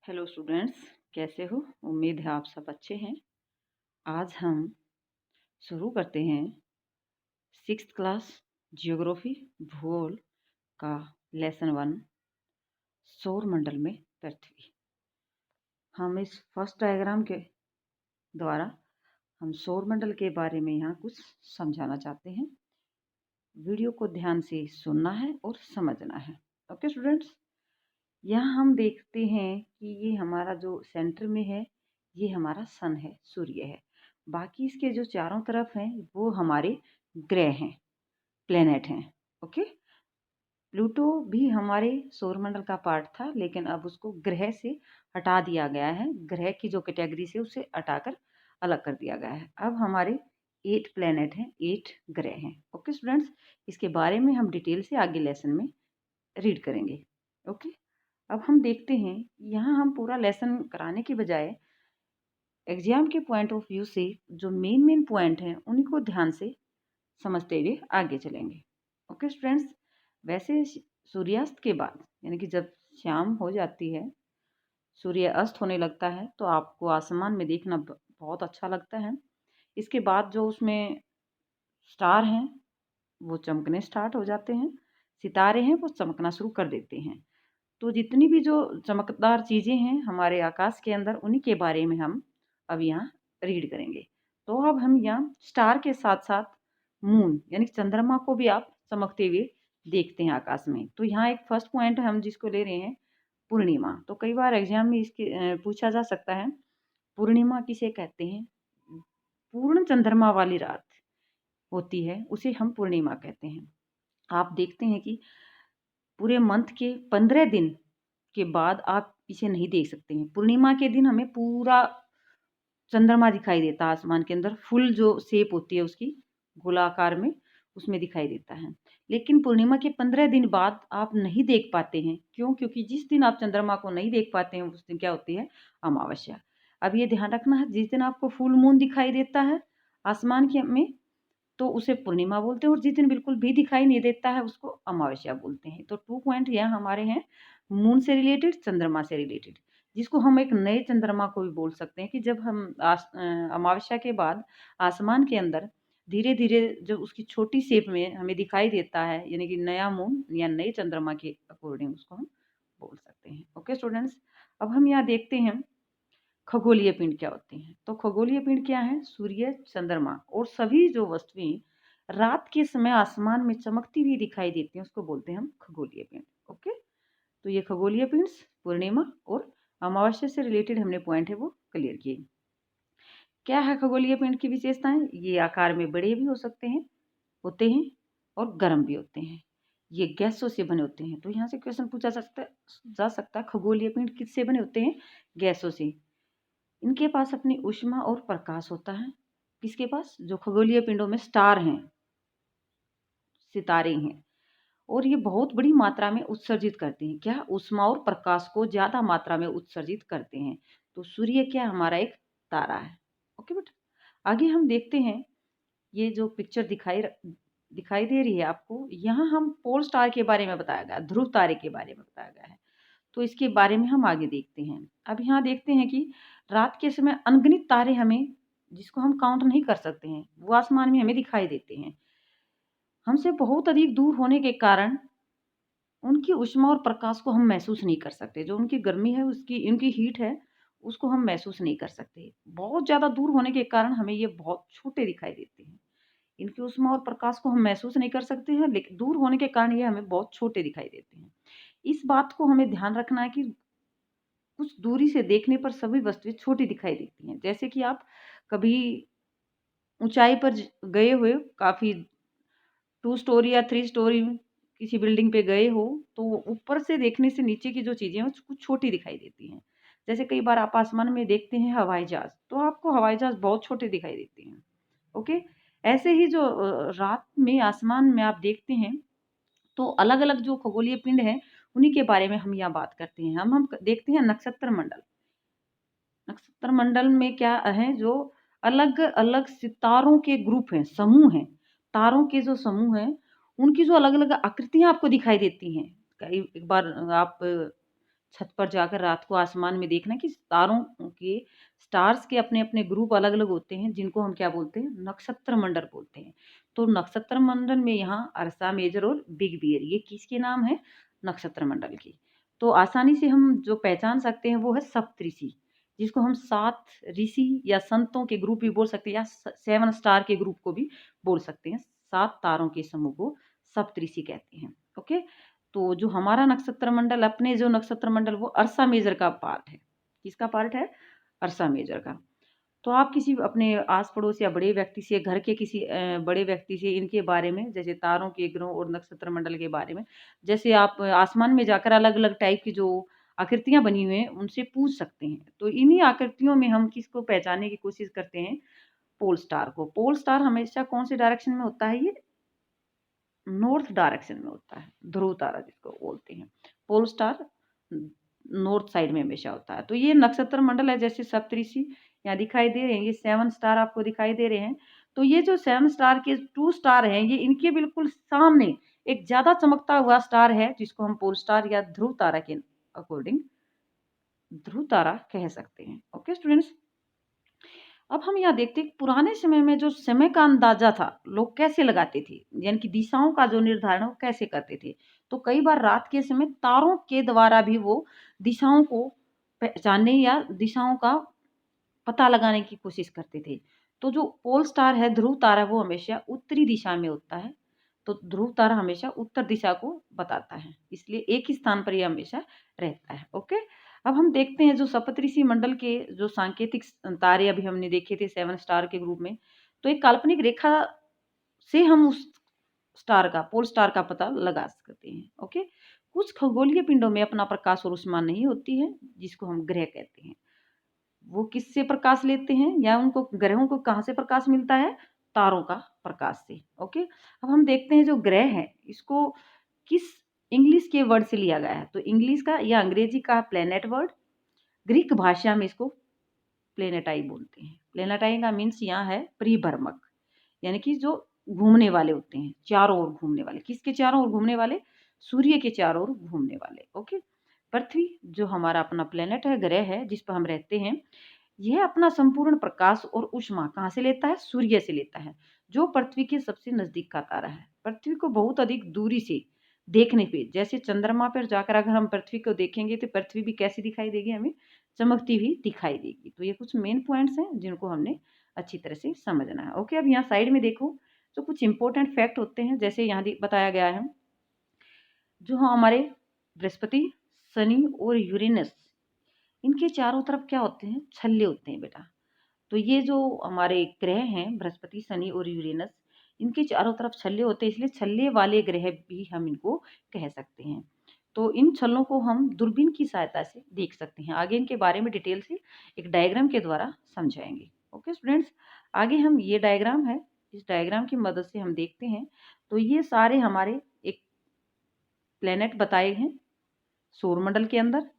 Hello students, कैसे हो? उम्मीद है आप सब अच्छे हैं। आज हम शुरू करते हैं 6th क्लास जियोग्राफी भूगोल का लेसन 1 सौर मंडल में पृथ्वी। हम इस फर्स्ट डायग्राम के द्वारा हम सौर मंडल के बारे में यहाँ कुछ समझाना चाहते हैं। वीडियो को ध्यान से सुनना है और समझना है। ओके स्टूडेंट्स, यहाँ हम देखते हैं कि ये हमारा जो सेंटर में है ये हमारा सन है, सूर्य है। बाकी इसके जो चारों तरफ हैं वो हमारे ग्रह हैं, प्लेनेट हैं। ओके, प्लूटो भी हमारे सौरमंडल का पार्ट था, लेकिन अब उसको ग्रह से हटा दिया गया है। ग्रह की जो कैटेगरी से उसे हटाकर अलग कर दिया गया है। अब हमारे 8 प्लेनेट हैं, 8 ग्रह हैं। ओके स्टूडेंट्स, इसके बारे में हम डिटेल से आगे लेसन में रीड करेंगे। ओके, अब हम देखते हैं यहाँ हम पूरा लेसन कराने की बजाय एग्जाम के पॉइंट ऑफ व्यू से जो मेन पॉइंट हैं उन्हीं को ध्यान से समझते हुए आगे चलेंगे। ओके स्टूडेंट्स, वैसे सूर्यास्त के बाद यानी कि जब शाम हो जाती है, सूर्य अस्त होने लगता है, तो आपको आसमान में देखना बहुत अच्छा लगता है। इसके बाद जो उसमें स्टार हैं वो चमकने स्टार्ट हो जाते हैं, सितारे हैं वो चमकना शुरू कर देते हैं। तो जितनी भी जो चमकदार चीज़ें हैं हमारे आकाश के अंदर, उन्हीं के बारे में हम अब यहाँ रीड करेंगे। तो अब हम यहाँ स्टार के साथ साथ मून यानी चंद्रमा को भी आप चमकते हुए देखते हैं आकाश में। तो यहाँ एक फर्स्ट पॉइंट हम जिसको ले रहे हैं पूर्णिमा। तो कई बार एग्जाम में इसके पूछा जा सकता है पूर्णिमा किसे कहते हैं। पूर्ण चंद्रमा वाली रात होती है उसे हम पूर्णिमा कहते हैं। आप देखते हैं कि पूरे मंथ के 15 दिन के बाद आप इसे नहीं देख सकते हैं। पूर्णिमा के दिन हमें पूरा चंद्रमा दिखाई देता है आसमान के अंदर, फुल जो शेप होती है उसकी गोलाकार में, उसमें दिखाई देता है। लेकिन पूर्णिमा के 15 दिन बाद आप नहीं देख पाते हैं। क्यों? क्योंकि जिस दिन आप चंद्रमा को नहीं देख पाते हैं उस दिन क्या होती है? अमावस्या। अब ये ध्यान रखना है, जिस दिन आपको फुल मून दिखाई देता है आसमान के में तो उसे पूर्णिमा बोलते हैं, और जिस दिन बिल्कुल भी दिखाई नहीं देता है उसको अमावस्या बोलते हैं। तो 2 पॉइंट यहाँ हमारे हैं, मून से रिलेटेड, चंद्रमा से रिलेटेड, जिसको हम एक नए चंद्रमा को भी बोल सकते हैं कि जब हम अमावस्या के बाद आसमान के अंदर धीरे धीरे जब उसकी छोटी शेप में हमें दिखाई देता है, यानी कि नया मून या नए चंद्रमा के अकॉर्डिंग उसको हम बोल सकते हैं। ओके स्टूडेंट्स, अब हम यहाँ देखते हैं खगोलीय पिंड क्या होते हैं। तो खगोलीय पिंड क्या है? सूर्य, चंद्रमा और सभी जो वस्तुएं रात के समय आसमान में चमकती हुई दिखाई देती हैं उसको बोलते हैं हम खगोलीय पिंड। ओके, तो ये खगोलीय पिंड पूर्णिमा और अमावस्या से रिलेटेड हमने पॉइंट है वो क्लियर किए। क्या है खगोलीय पिंड की विशेषताएं? ये आकार में बड़े भी हो सकते हैं, होते हैं, और गर्म भी होते हैं। ये गैसों से बने होते हैं। तो यहाँ से क्वेश्चन पूछा जा सकता है खगोलीय पिंड किससे बने होते हैं? गैसों से। इनके पास अपनी ऊष्मा और प्रकाश होता है। किसके पास? जो खगोलीय पिंडों में स्टार हैं, सितारे हैं, और ये बहुत बड़ी मात्रा में उत्सर्जित करते हैं। क्या? ऊष्मा और प्रकाश को ज्यादा मात्रा में उत्सर्जित करते हैं। तो सूर्य क्या? हमारा एक तारा है। ओके बेटा, आगे हम देखते हैं ये जो पिक्चर दिखाई दे रही है आपको, यहाँ हम पोल स्टार के बारे में बताया गया, ध्रुव तारे के बारे में बताया गया है। तो इसके बारे में हम आगे देखते हैं। अब यहाँ देखते हैं कि रात के समय अनगिनत तारे हमें, जिसको हम काउंट नहीं कर सकते हैं, वो आसमान में हमें दिखाई देते हैं। हमसे बहुत अधिक दूर होने के कारण उनकी ऊष्मा और प्रकाश को हम महसूस नहीं कर सकते। जो उनकी गर्मी है, उसकी उनकी हीट है, उसको हम महसूस नहीं कर सकते। बहुत ज़्यादा दूर होने के कारण हमें ये बहुत छोटे दिखाई देते हैं। इनकी ऊष्मा और प्रकाश को हम महसूस नहीं कर सकते हैं, लेकिन दूर होने के कारण ये हमें बहुत छोटे दिखाई देते हैं। इस बात को हमें ध्यान रखना है कि कुछ दूरी से देखने पर सभी वस्तुएं छोटी दिखाई देती हैं। जैसे कि आप कभी ऊंचाई पर गए हुए, काफी 2 स्टोरी या 3 स्टोरी किसी बिल्डिंग पे गए हो, तो ऊपर से देखने से नीचे की जो चीजें हैं वो कुछ छोटी दिखाई देती हैं। जैसे कई बार आप आसमान में देखते हैं हवाई जहाज, तो आपको हवाई जहाज बहुत छोटे दिखाई देते हैं। ओके, ऐसे ही जो रात में आसमान में आप देखते हैं, तो अलग अलग जो खगोलीय पिंड हैं उन्हीं के बारे में हम यहाँ बात करते हैं। हम देखते हैं नक्षत्र मंडल। नक्षत्र मंडल में क्या है? जो अलग अलग सितारों के ग्रुप हैं, समूह हैं, तारों के जो समूह हैं, उनकी जो अलग अलग आकृतियां आपको दिखाई देती हैं। कई एक बार आप छत पर जाकर रात को आसमान में देखना कि तारों के स्टार्स के अपने अपने ग्रुप अलग अलग होते हैं, जिनको हम क्या बोलते हैं, नक्षत्र मंडल बोलते हैं। तो नक्षत्र मंडल में यहाँ अर्सा मेजर और बिग बियर ये किसके नाम है, नक्षत्र मंडल की। तो आसानी से हम जो पहचान सकते हैं वो है सप्तऋषि, जिसको हम 7 ऋषि या संतों के ग्रुप भी बोल सकते हैं, या 7 स्टार के ग्रुप को भी बोल सकते हैं। 7 तारों के समूह को सप्तऋषि कहते हैं। ओके, तो जो हमारा नक्षत्र मंडल, अपने जो नक्षत्र मंडल, वो अर्सा मेजर का पार्ट है। किसका पार्ट है, अर्सा मेजर का। तो आप किसी अपने आस पड़ोस या बड़े व्यक्ति से, घर के किसी बड़े व्यक्ति से इनके बारे में, जैसे तारों के ग्रहों और नक्षत्र मंडल के बारे में, जैसे आप आसमान में जाकर अलग अलग टाइप की जो आकृतियां बनी हुई हैं उनसे पूछ सकते हैं। तो इन्हीं आकृतियों में हम किसको पहचानने की कोशिश करते हैं, पोल स्टार को। पोल स्टार हमेशा कौन से डायरेक्शन में होता है, ये नॉर्थ डायरेक्शन में होता है, ध्रुव तारा जिसको बोलते हैं। पोल स्टार नॉर्थ साइड में हमेशा होता है। तो ये नक्षत्र मंडल है, जैसे सप्तऋषि यहाँ दिखाई दे रहे हैं, ये 7 स्टार आपको दिखाई दे रहे हैं। तो ये जो 7 स्टार के 2 स्टार हैं, ये इनके बिल्कुल सामने एक ज्यादा चमकता हुआ स्टार है, जिसको हम पोल स्टार या ध्रुव तारा के अकॉर्डिंग ध्रुव तारा कह सकते हैं। ओके स्टूडेंट्स, अब हम यहाँ देखते हैं पुराने समय में जो समय का अंदाजा था लोग कैसे लगाते थे, यानी कि दिशाओं का जो निर्धारण वो कैसे करते थे। तो कई बार रात के समय तारों के द्वारा भी वो दिशाओं को पहचानने या दिशाओं का पता लगाने की कोशिश करते थे। तो जो पोल स्टार है, ध्रुव तारा, वो हमेशा उत्तरी दिशा में होता है। तो ध्रुव तारा हमेशा उत्तर दिशा को बताता है, इसलिए एक ही स्थान पर यह हमेशा रहता है। ओके, अब हम देखते हैं जो सप्तऋषि मंडल के जो सांकेतिक तारे अभी हमने देखे थे 7 स्टार के ग्रुप में। तो एक काल्पनिक रेखा से हम उस स्टार का, पोल स्टार का पता लगा सकते हैं। ओके, कुछ खगोलीय पिंडों में अपना प्रकाश और ऊष्मा नहीं होती है, जिसको हम ग्रह कहते हैं। वो किससे प्रकाश लेते हैं, या उनको ग्रहों को कहाँ से प्रकाश मिलता है, तारों का प्रकाश से। ओके, अब हम देखते हैं जो ग्रह है इसको किस इंग्लिश के वर्ड से लिया गया है। तो इंग्लिश का या अंग्रेजी का प्लेनेट वर्ड, ग्रीक भाषा में इसको प्लेनेटाई बोलते हैं। प्लेनेटाई का मीन्स यहाँ है परिभ्रमक, यानी कि जो घूमने वाले होते हैं, चारों ओर घूमने वाले। किसके चारों ओर घूमने वाले, सूर्य के चारों ओर घूमने वाले। ओके, पृथ्वी जो हमारा अपना प्लेनेट है, ग्रह है जिस पर हम रहते हैं, यह अपना संपूर्ण प्रकाश और ऊष्मा कहाँ से लेता है, सूर्य से लेता है, जो पृथ्वी के सबसे नजदीक का तारा है। पृथ्वी को बहुत अधिक दूरी से देखने पे, जैसे चंद्रमा पर जाकर अगर हम पृथ्वी को देखेंगे तो पृथ्वी भी कैसी दिखाई देगी, हमें चमकती हुई दिखाई देगी। तो ये कुछ मेन पॉइंट्स हैं जिनको हमने अच्छी तरह से समझना है। ओके, अब यहाँ साइड में देखो तो कुछ इंपॉर्टेंट फैक्ट होते हैं, जैसे यहाँ बताया गया है जो हमारे बृहस्पति, शनि और यूरेनस, इनके चारों तरफ क्या होते हैं, छल्ले होते हैं बेटा। तो ये जो हमारे ग्रह हैं बृहस्पति, शनि और यूरेनस, इनके चारों तरफ छल्ले होते हैं, इसलिए छल्ले वाले ग्रह भी हम इनको कह सकते हैं। तो इन छल्लों को हम दूरबीन की सहायता से देख सकते हैं। आगे इनके बारे में डिटेल से एक डायग्राम के द्वारा समझाएंगे। ओके स्टूडेंट्स, आगे हम ये डायग्राम है, इस डायग्राम की मदद से हम देखते हैं। तो ये सारे हमारे एक प्लेनेट बताए हैं सौरमंडल के अंदर,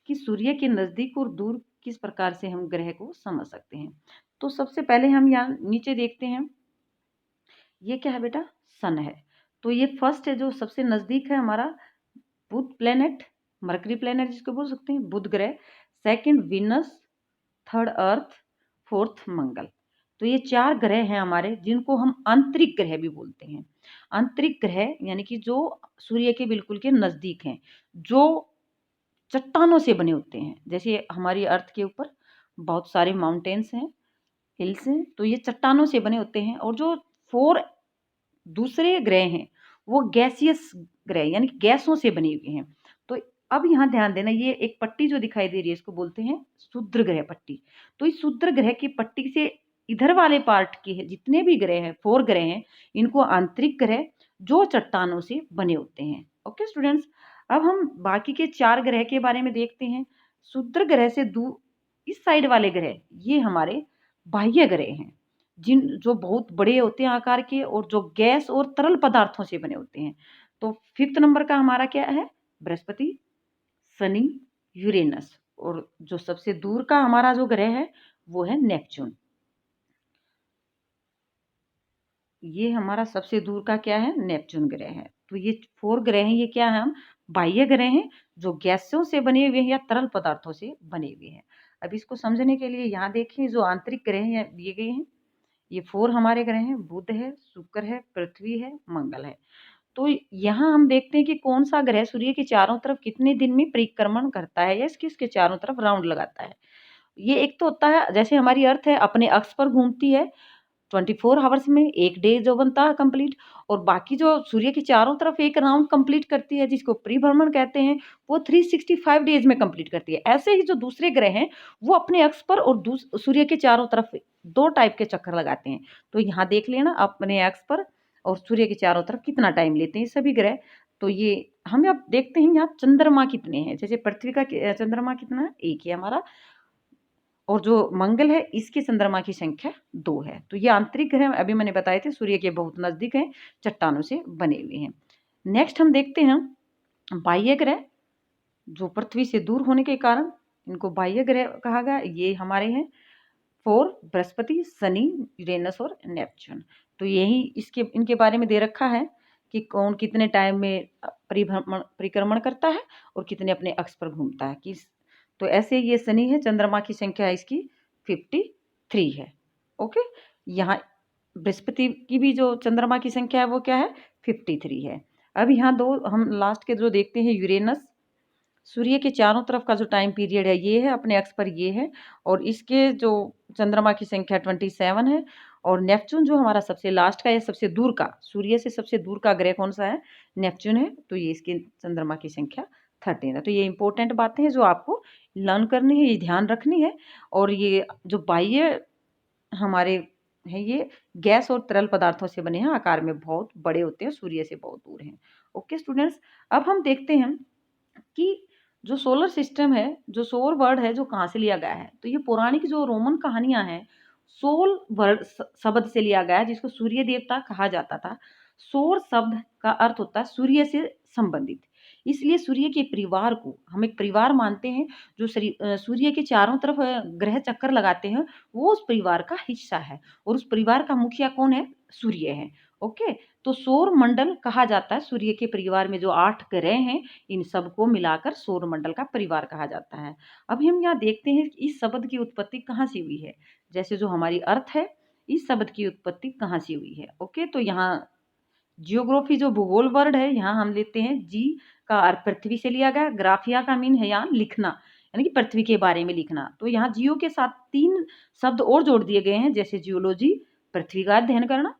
कि सूर्य के नजदीक और दूर किस प्रकार से हम ग्रह को समझ सकते हैं। तो सबसे पहले हम यहाँ नीचे देखते हैं, ये क्या है बेटा, सन है। तो ये फर्स्ट है जो सबसे नजदीक है हमारा, बुध प्लेनेट, मरकरी प्लेनेट जिसको बोल सकते हैं, बुध ग्रह। सेकंड विनस, थर्ड अर्थ, फोर्थ मंगल। तो ये 4 ग्रह हैं हमारे, जिनको हम आंतरिक ग्रह भी बोलते हैं। आंतरिक ग्रह यानी कि जो सूर्य के बिल्कुल के नजदीक हैं, जो चट्टानों से बने होते हैं। जैसे हमारी अर्थ के ऊपर बहुत सारे माउंटेन्स हैं, हिल्स हैं, तो ये चट्टानों से बने होते हैं। और जो 4 दूसरे ग्रह हैं वो गैसियस ग्रह यानी कि गैसों से बने हुए हैं। तो अब यहाँ ध्यान देना, ये एक पट्टी जो दिखाई दे रही है इसको बोलते हैं क्षुद्र ग्रह पट्टी। तो इस क्षुद्र ग्रह की पट्टी से इधर वाले पार्ट के जितने भी ग्रह हैं, 4 ग्रह हैं, इनको आंतरिक ग्रह जो चट्टानों से बने होते हैं। ओके स्टूडेंट्स, अब हम बाकी के 4 ग्रह के बारे में देखते हैं। क्षुद्र ग्रह से दूर इस साइड वाले ग्रह ये हमारे बाह्य ग्रह हैं, जिन जो बहुत बड़े होते हैं आकार के, और जो गैस और तरल पदार्थों से बने होते हैं। तो 5th नंबर का हमारा क्या है, बृहस्पति, शनि, यूरेनस। और जो सबसे दूर का हमारा जो ग्रह है वो है नेपच्यून। ये हमारा सबसे दूर का क्या है, नेपच्यून ग्रह है। तो ये 4 ग्रह हैं, ये क्या है, हम बाह्य ग्रह हैं जो गैसों से बने हुए हैं या तरल पदार्थों से बने हुए हैं। अब इसको समझने के लिए यहाँ देखिए जो आंतरिक ग्रह हैं दिए गए हैं, ये 4 हमारे ग्रह हैं, बुध है, शुक्र है, पृथ्वी है, मंगल है। तो यहाँ हम देखते हैं कि कौन सा ग्रह सूर्य के चारों तरफ कितने दिन में परिक्रमण करता है या इसके चारों तरफ राउंड लगाता है। ये एक तो होता है जैसे हमारी अर्थ है अपने अक्ष पर घूमती है 24 आवर्स में, एक डे जो बनता है कंप्लीट, और बाकी जो सूर्य के चारों तरफ एक राउंड कंप्लीट करती है जिसको परिभ्रमण कहते हैं, वो 365 डेज में कंप्लीट करती है। ऐसे ही जो दूसरे ग्रह हैं वो अपने अक्ष पर और सूर्य के चारों तरफ 2 टाइप के चक्कर लगाते हैं। तो यहाँ देख लेना अपने अक्ष पर और सूर्य के चारों तरफ कितना टाइम लेते हैं सभी ग्रह। तो ये हम अब देखते हैं यहाँ चंद्रमा कितने हैं। जैसे पृथ्वी का चंद्रमा कितना है, 1 है हमारा, और जो मंगल है इसके चंद्रमा की संख्या 2 है। तो ये आंतरिक ग्रह अभी मैंने बताए थे सूर्य के बहुत नजदीक हैं, चट्टानों से बने हुए हैं। नेक्स्ट हम देखते हैं बाह्य ग्रह, जो पृथ्वी से दूर होने के कारण इनको बाह्य ग्रह कहा गया। ये हमारे हैं 4, बृहस्पति, शनि, यूरेनस और नेपच्यून। तो यही इसके इनके बारे में दे रखा है कि कौन कितने टाइम में परिक्रमण करता है और कितने अपने अक्ष पर घूमता है। किस तो ऐसे ये शनि है, चंद्रमा की संख्या इसकी 53 है। ओके, यहाँ बृहस्पति की भी जो चंद्रमा की संख्या है वो क्या है, 53 है। अब यहाँ 2 हम लास्ट के जो देखते हैं, यूरेनस सूर्य के चारों तरफ का जो टाइम पीरियड है ये है, अपने अक्ष पर ये है, और इसके जो चंद्रमा की संख्या 27 है। और नेपच्यून जो हमारा सबसे लास्ट का या सबसे दूर का, सूर्य से सबसे दूर का ग्रह कौन सा है, नेपच्यून है। तो ये इसके चंद्रमा की संख्या 13 है। तो ये इंपॉर्टेंट बातें हैं जो आपको लर्न करनी है, ये ध्यान रखनी है। और ये जो बाह्य हमारे हैं ये गैस और तरल पदार्थों से बने हैं, आकार में बहुत बड़े होते हैं, सूर्य से बहुत दूर हैं। ओके स्टूडेंट्स, अब हम देखते हैं कि जो सोलर सिस्टम है, जो सौर वर्ड है, जो कहाँ से लिया गया है। तो ये पौराणिक जो रोमन कहानियां हैं, सोल वर्ड शब्द से लिया गया है, जिसको सूर्य देवता कहा जाता था। सौर शब्द का अर्थ होता है सूर्य से संबंधित, इसलिए सूर्य के परिवार को हम एक परिवार मानते हैं। जो सूर्य के चारों तरफ ग्रह चक्कर लगाते हैं वो उस परिवार का हिस्सा है, और उस परिवार का मुखिया कौन है, सूर्य है। ओके, तो सौर मंडल कहा जाता है सूर्य के परिवार में जो 8 ग्रह हैं, इन सबको मिलाकर सौर मंडल का परिवार कहा जाता है। अब हम यहाँ देखते हैं कि इस शब्द की उत्पत्ति कहाँ से हुई है। जैसे जो हमारी अर्थ है, इस शब्द की उत्पत्ति कहाँ से हुई है। ओके, तो यहाँ जियोग्राफी जो भूगोल वर्ड है, यहाँ हम लेते हैं जी का अर्थ पृथ्वी से लिया गया, ग्राफिया का मीन है यहाँ लिखना, यानी कि पृथ्वी के बारे में लिखना। तो यहाँ जियो के साथ 3 शब्द और जोड़ दिए गए हैं, जैसे जियोलॉजी पृथ्वी का अध्ययन करना,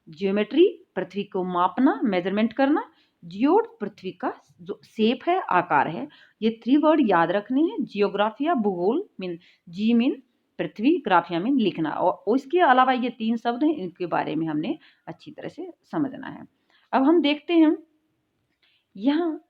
जियोमेट्री पृथ्वी को मापना, मेजरमेंट करना, जियोड पृथ्वी का जो शेप है, आकार है। ये 3 वर्ड याद रखने हैं। जियोग्राफिया भूगोल मीन जी मीन पृथ्वी, ग्राफिया मीन लिखना, और इसके अलावा ये 3 शब्द हैं, इनके बारे में हमने अच्छी तरह से समझना है। अब हम देखते हैं यहाँ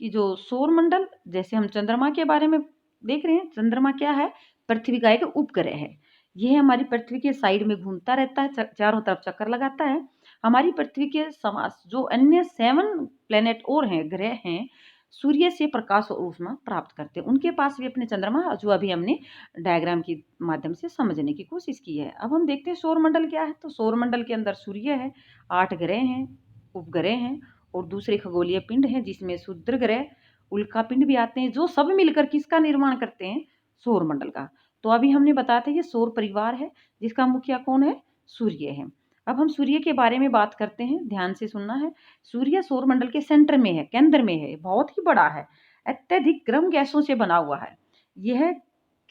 कि जो सौर मंडल, जैसे हम चंद्रमा के बारे में देख रहे हैं, चंद्रमा क्या है, पृथ्वी का एक उपग्रह है। यह हमारी पृथ्वी के साइड में घूमता रहता है, चारों तरफ चक्कर लगाता है। हमारी पृथ्वी के समास जो अन्य 7 प्लेनेट और हैं, ग्रह हैं, सूर्य से प्रकाश और ऊष्मा प्राप्त करते हैं, उनके पास भी अपने चंद्रमा, जो अभी हमने डायग्राम के माध्यम से समझने की कोशिश की है। अब हम देखते हैं सौर मंडल क्या है। तो सौर मंडल के अंदर सूर्य है, 8 ग्रह हैं, उपग्रह हैं, और दूसरे खगोलीय पिंड हैं, जिसमें क्षुद्र ग्रह, उल्का पिंड भी आते हैं, जो सब मिलकर किसका निर्माण करते हैं, सौर मंडल का। तो अभी हमने बताया था ये सौर परिवार है, जिसका मुखिया कौन है, सूर्य है। अब हम सूर्य के बारे में बात करते हैं, ध्यान से सुनना है। सूर्य सौर मंडल के सेंटर में है, केंद्र में है, बहुत ही बड़ा है, अत्यधिक गर्म गैसों से बना हुआ है। यह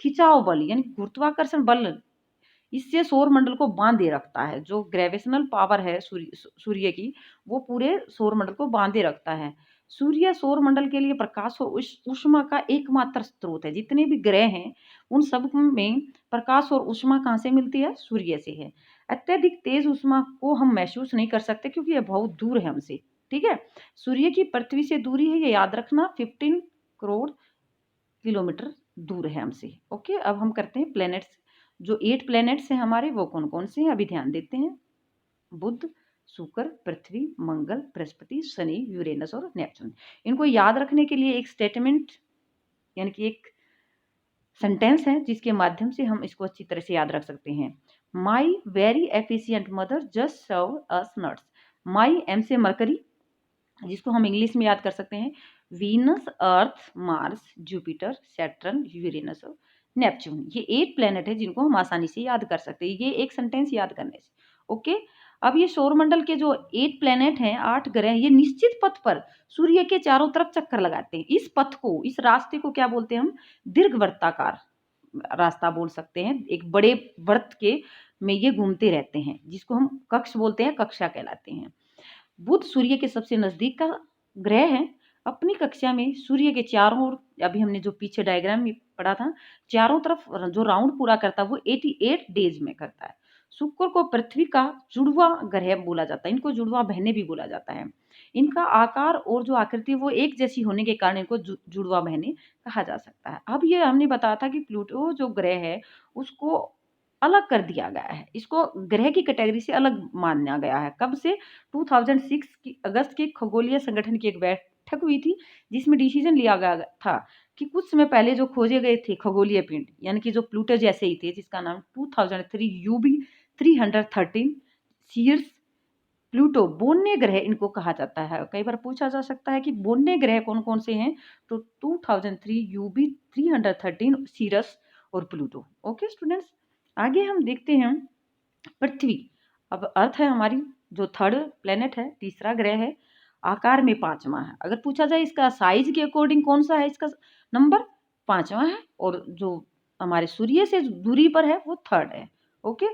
खिंचाव बल यानी गुरुत्वाकर्षण बल इससे सौर मंडल को बांधे रखता है। जो ग्रेविटेशनल पावर है सूर्य की, वो पूरे सौर मंडल को बांधे रखता है। सूर्य सौर मंडल के लिए प्रकाश और ऊष्मा का एकमात्र स्रोत है। जितने भी ग्रह हैं उन सब में प्रकाश और ऊष्मा कहाँ से मिलती है, सूर्य से है। अत्यधिक तेज ऊष्मा को हम महसूस नहीं कर सकते क्योंकि यह बहुत दूर है हमसे। ठीक है, सूर्य की पृथ्वी से दूरी है, ये याद रखना, 15 करोड़ किलोमीटर दूर है हमसे। ओके, अब हम करते हैं प्लैनेट्स। जो 8 प्लैनेट्स हैं हमारे, वो कौन कौन से हैं, अभी ध्यान देते हैं। बुध, शुक्र, पृथ्वी, मंगल, बृहस्पति, शनि, यूरेनस और नेपच्यून। इनको याद रखने के लिए एक स्टेटमेंट यानी कि एक सेंटेंस है, जिसके माध्यम से हम इसको अच्छी तरह से याद रख सकते हैं। My very efficient mother just serve us nuts. My M से मरकरी, जिसको हम इंग्लिश में याद कर सकते हैं, Venus, Earth, Mars, Jupiter, Saturn, Uranus और नेपच्यून। ये 8 प्लेनेट है जिनको हम आसानी से याद कर सकते हैं, ये एक सेंटेंस याद करने से। ओके, अब ये सौरमंडल के जो 8 प्लेनेट हैं, 8 ग्रह, ये निश्चित पथ पर सूर्य के चारों तरफ चक्कर लगाते हैं। इस पथ को, इस रास्ते को क्या बोलते हैं हम? दीर्घवृत्ताकार रास्ता बोल सकते हैं। एक बड़े वृत्त के में ये घूमते रहते हैं, जिसको हम कक्ष बोलते हैं, कक्षा कहलाते हैं। बुध सूर्य के सबसे नजदीक का ग्रह है। अपनी कक्षा में सूर्य के चारों ओर, अभी हमने जो पीछे डायग्राम में पढ़ा था, चारों तरफ जो राउंड पूरा करता है वो 88 डेज में करता है। शुक्र को पृथ्वी का जुड़वा ग्रह बोला जाता है, इनको जुड़वा बहनें भी बोला जाता है। इनका आकार और जो आकृति वो एक जैसी होने के कारण इनको जुड़वा बहनें कहा जा सकता है। अब ये हमने बताया था कि प्लूटो जो ग्रह है उसको अलग कर दिया गया है, इसको ग्रह की कैटेगरी से अलग माना गया है। कब से? 2006 की अगस्त के खगोलीय संगठन की एक बैठक हुई थी, जिसमें डिसीजन लिया गया था कि कुछ समय पहले जो खोजे गए थे खगोलीय पिंड, यानी कि जो प्लूटो जैसे ही थे, जिसका नाम 2003 यूबी 313 सीरियस प्लूटो, बोन्य ग्रह इनको कहा जाता है। कई बार पूछा जा सकता है कि बोन्य ग्रह कौन कौन से हैं, तो 2003 यूबी 313 सीरस और प्लूटो। ओके स्टूडेंट्स, आगे हम देखते हैं पृथ्वी। अब अर्थ है हमारी जो थर्ड प्लेनेट है, तीसरा ग्रह है, आकार में 5वां है। अगर पूछा जाए इसका साइज के अकॉर्डिंग कौन सा है, इसका नंबर 5वां है, और जो हमारे सूर्य से दूरी पर है वो थर्ड है। ओके,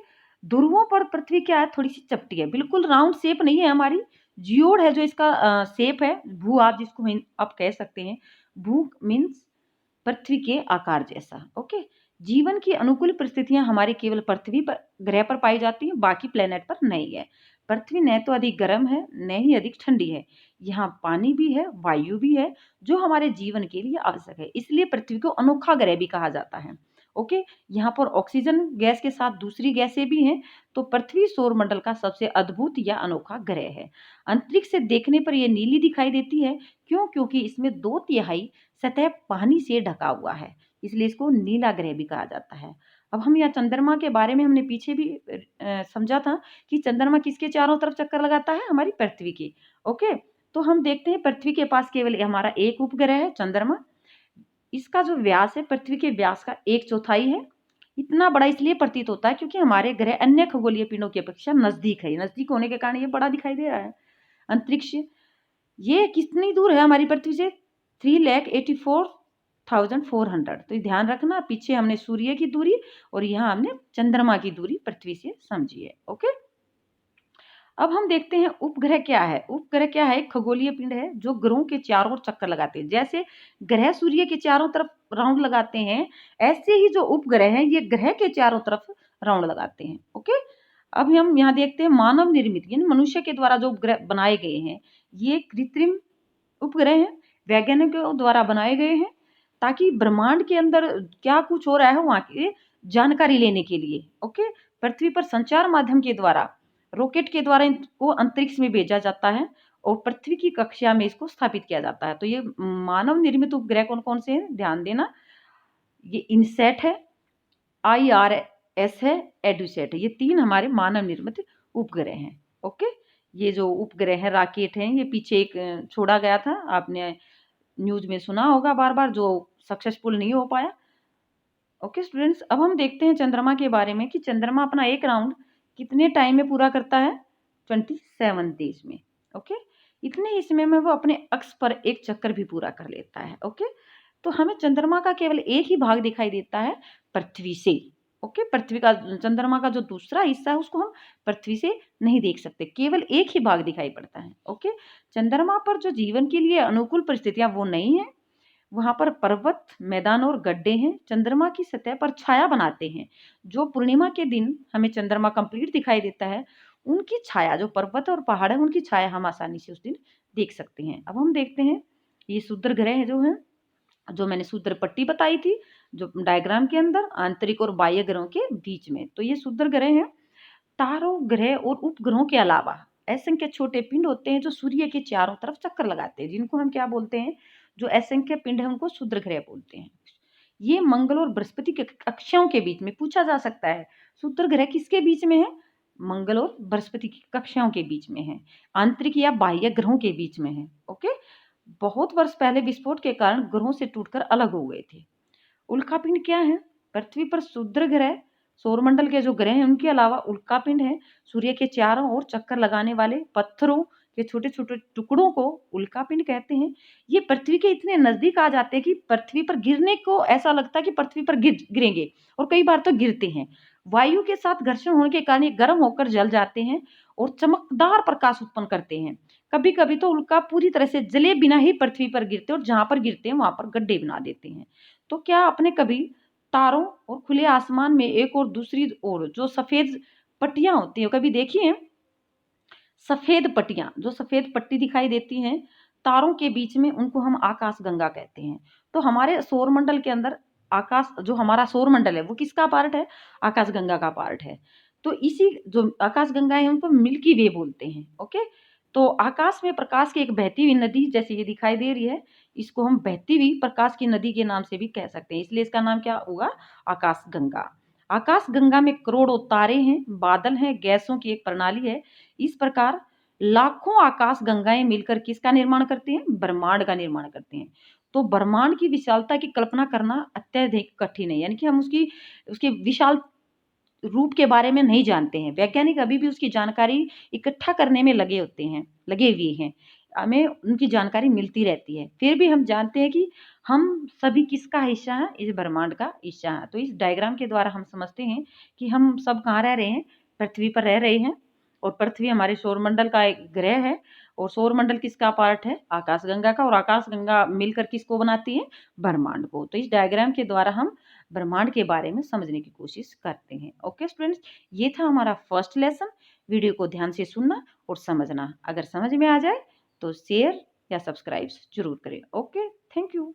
ध्रुवों पर पृथ्वी क्या है, थोड़ी सी चपटी है, बिल्कुल राउंड शेप नहीं है हमारी, जियोड है जो इसका शेप है। भू आप जिसको आप कह सकते हैं, भू मीन्स पृथ्वी के आकार जैसा। ओके, जीवन की अनुकूल परिस्थितियां हमारे केवल पृथ्वी पर ग्रह पर पाई जाती हैं, बाकी प्लेनेट पर नहीं है। पृथ्वी न तो अधिक गर्म है न ही अधिक ठंडी है, यहाँ पानी भी है, वायु भी है, जो हमारे जीवन के लिए आवश्यक है, इसलिए पृथ्वी को अनोखा ग्रह भी कहा जाता है। ओके, यहाँ पर ऑक्सीजन गैस के साथ दूसरी गैसें भी हैं, तो पृथ्वी सौरमंडल का सबसे अद्भुत या अनोखा ग्रह है। अंतरिक्ष से देखने पर यह नीली दिखाई देती है, क्यों? क्योंकि इसमें 2/3 सतह पानी से ढका हुआ है, इसलिए इसको नीला ग्रह भी कहा जाता है। अब हम यहाँ चंद्रमा के बारे में हमने पीछे भी समझा था कि चंद्रमा किसके चारों तरफ चक्कर लगाता है, हमारी पृथ्वी के। ओके, तो हम देखते हैं पृथ्वी के पास केवल हमारा एक उपग्रह है, चंद्रमा। इसका जो व्यास है पृथ्वी के व्यास का 1/4 है। इतना बड़ा इसलिए प्रतीत होता है क्योंकि हमारे ग्रह अन्य खगोलीय पिंडों की अपेक्षा नजदीक है, नजदीक होने के कारण ये बड़ा दिखाई दे रहा है। अंतरिक्ष ये कितनी दूर है हमारी पृथ्वी से? 3,84,400। तो ध्यान रखना, पीछे हमने सूर्य की दूरी और यहाँ हमने चंद्रमा की दूरी पृथ्वी से समझी है। ओके, अब हम देखते हैं उपग्रह क्या है। उपग्रह क्या है? एक खगोलीय पिंड है जो ग्रहों के चारों ओर चक्कर लगाते हैं। जैसे ग्रह सूर्य के चारों तरफ राउंड लगाते हैं, ऐसे ही जो उपग्रह हैं ये ग्रह के चारों तरफ राउंड लगाते हैं। ओके, अब हम यहाँ देखते हैं मानव निर्मित, यानी मनुष्य के द्वारा जो उपग्रह बनाए गए हैं, ये कृत्रिम उपग्रह हैं, वैज्ञानिकों द्वारा बनाए गए हैं, ताकि ब्रह्मांड के अंदर क्या कुछ हो रहा है वहाँ की जानकारी लेने के लिए। ओके, पृथ्वी पर संचार माध्यम के द्वारा, रॉकेट के द्वारा इनको अंतरिक्ष में भेजा जाता है और पृथ्वी की कक्षा में इसको स्थापित किया जाता है। तो ये मानव निर्मित उपग्रह कौन कौन से हैं, ध्यान देना। ये इनसेट है, IRS है, एडुसेट है, ये 3 हमारे मानव निर्मित उपग्रह हैं। ओके, ये जो उपग्रह है रॉकेट हैं, ये पीछे एक छोड़ा गया था, आपने न्यूज में सुना होगा बार बार, जो सक्सेसफुल नहीं हो पाया। ओके स्टूडेंट्स, अब हम देखते हैं चंद्रमा के बारे में कि चंद्रमा अपना एक राउंड कितने टाइम में पूरा करता है? 27 डेज में। ओके, इतने ही समय में वो अपने अक्ष पर एक चक्कर भी पूरा कर लेता है। ओके, तो हमें चंद्रमा का केवल एक ही भाग दिखाई देता है पृथ्वी से। ओके, पृथ्वी का, चंद्रमा का जो दूसरा हिस्सा है उसको हम पृथ्वी से नहीं देख सकते, केवल एक ही भाग दिखाई पड़ता है। ओके, चंद्रमा पर जो जीवन के लिए अनुकूल परिस्थितियां वो नहीं है, वहां पर पर्वत, मैदान और गड्ढे हैं। चंद्रमा की सतह पर छाया बनाते हैं। जो पूर्णिमा के दिन हमें चंद्रमा कंप्लीट दिखाई देता है, उनकी छाया, जो पर्वत और पहाड़ है उनकी छाया हम आसानी से उस दिन देख सकते हैं। अब हम देखते हैं ये क्षुद्र ग्रह जो है, जो मैंने सूत्र पट्टी बताई थी जो डायग्राम के अंदर, आंतरिक और बाह्य ग्रहों के बीच में, तो ये क्षुद्र ग्रह हैं। तारों, ग्रह और उपग्रहों के अलावा असंख्य छोटे पिंड होते हैं जो सूर्य के चारों तरफ चक्कर लगाते हैं, जिनको हम क्या बोलते हैं? जो असंख्य पिंड है उनको क्षुद्र ग्रह बोलते हैं। ये मंगल और बृहस्पति के कक्षाओं के बीच में पूछा जा सकता है, क्षुद्र ग्रह किसके बीच में है? मंगल और बृहस्पति की कक्षाओं के बीच में है, आंतरिक या बाह्य ग्रहों के बीच में है। ओके, बहुत वर्ष पहले विस्फोट के कारण ग्रहों से टूटकर अलग हो गए थे। उल्कापिंड क्या है? पृथ्वी पर क्षुद्र ग्रह, सौरमंडल के जो ग्रह हैं उनके अलावा उल्कापिंड है सूर्य के चारों ओर चक्कर लगाने वाले पत्थरों के छोटे छोटे टुकड़ों को उल्कापिंड कहते हैं। ये पृथ्वी के इतने नजदीक आ जाते हैं कि पृथ्वी पर गिरने को ऐसा लगता है कि पृथ्वी पर गिरेंगे, और कई बार तो गिरते हैं। वायु के साथ घर्षण होने के कारण ये गर्म होकर जल जाते हैं और चमकदार प्रकाश उत्पन्न करते हैं। कभी कभी तो उल्का पूरी तरह से जले बिना ही पृथ्वी पर गिरते हैं और जहां पर गिरते हैं वहां पर गड्ढे बना देते हैं। तो क्या आपने कभी तारों और खुले आसमान में एक और दूसरी ओर जो सफेद पट्टियां होती हैं कभी देखी हैं? सफेद पट्टियां, जो सफेद पट्टी दिखाई देती हैं तारों के बीच में, उनको हम आकाश गंगा कहते हैं। तो हमारे सौरमंडल के अंदर आकाश, जो हमारा सौरमंडल है वो किसका पार्ट है? आकाश गंगा का पार्ट है। तो इसी जो आकाश गंगा है उनको मिल्की वे बोलते हैं। ओके, तो आकाश में प्रकाश की एक बहती हुई नदी जैसे ये दिखाई दे रही है, इसको हम बहती हुई प्रकाश की नदी के नाम से भी कह सकते हैं, इसलिए इसका नाम क्या होगा? आकाश गंगा। आकाश गंगा में करोड़ों तारे हैं, बादल हैं, गैसों की एक प्रणाली है। इस प्रकार लाखों आकाश गंगाएं मिलकर किसका निर्माण करते हैं? ब्रह्मांड का निर्माण करते हैं। तो ब्रह्मांड की विशालता की कल्पना करना अत्यधिक कठिन है, यानी कि हम उसकी उसके विशाल रूप के बारे में नहीं जानते हैं। वैज्ञानिक अभी भी उसकी जानकारी इकट्ठा करने में लगे हुए हैं। हमें उनकी जानकारी मिलती रहती है, फिर भी हम जानते हैं कि हम सभी किसका हिस्सा हैं? इस ब्रह्मांड का हिस्सा है। तो इस डायग्राम के द्वारा हम समझते हैं कि हम सब कहाँ रह रहे हैं? पृथ्वी पर रह रहे हैं, और पृथ्वी हमारे सौरमंडल का एक ग्रह है। और सौरमंडल किसका पार्ट है? आकाशगंगा का। और आकाशगंगा मिलकर किसको बनाती है? ब्रह्मांड को। तो इस डायग्राम के द्वारा हम ब्रह्मांड के बारे में समझने की कोशिश करते हैं। ओके स्टूडेंट्स, ये था हमारा फर्स्ट लेसन। वीडियो को ध्यान से सुनना और समझना। अगर समझ में आ जाए तो शेयर या सब्सक्राइब जरूर करें। Okay, thank you.